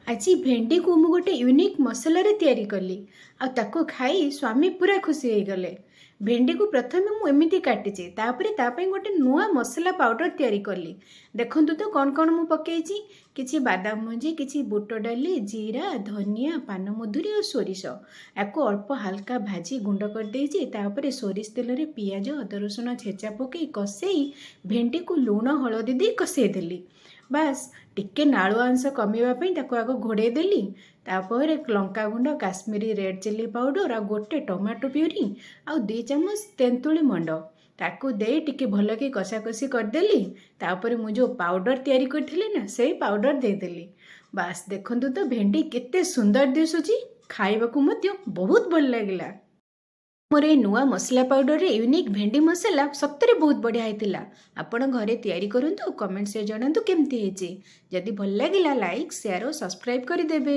आज भेंडी को मु गोटे यूनिक मसला तैयारी कली आको खाई स्वामी पूरा खुशी हो गले। भेंडी को प्रथम मुझे काटिचे तापर गोटे नुआ मसला पाउडर तैयारी कली। देखु तो कौन कौन मु पकई किसी बादाम मंजी किसी बुट डाली जीरा धनिया पानमधुरी और सोरिष याको अल्प हल्का भाजी गुंड कर सोरिष तेल रे पियाज अदा रसुण छेचा पकई कषई भेंडी को लुण हलदी दे कषेदेली। बास टिके नालुआ अंश कमेवाई आग घोड़े देली। तापर लंका गुंड काश्मीरी रेड चिली पाउडर आ गोटे टमाटो प्यूरी आ 2 चामच तेंतुली मंड ताकू दे टिके भल के कषाकषी करदेली। तापर मु जो पाउडर तैयारी करथिली ना से पाउडर देदेली। बास देखंतु तो भेंडी केते सुंदर दिसुची, खाइबाकू मध्य बहुत भल लागिला। मोर ए नुआ मसला पाउडर रे यूनिक भेंडी मसला सत्तरे बहुत बढ़िया होता। आपण घरे तैयारी करंतु, कमेंट्स रे जणांतु केमती हेची। जदि भल लागिला लाइक शेयर और सब्सक्राइब कर देबे।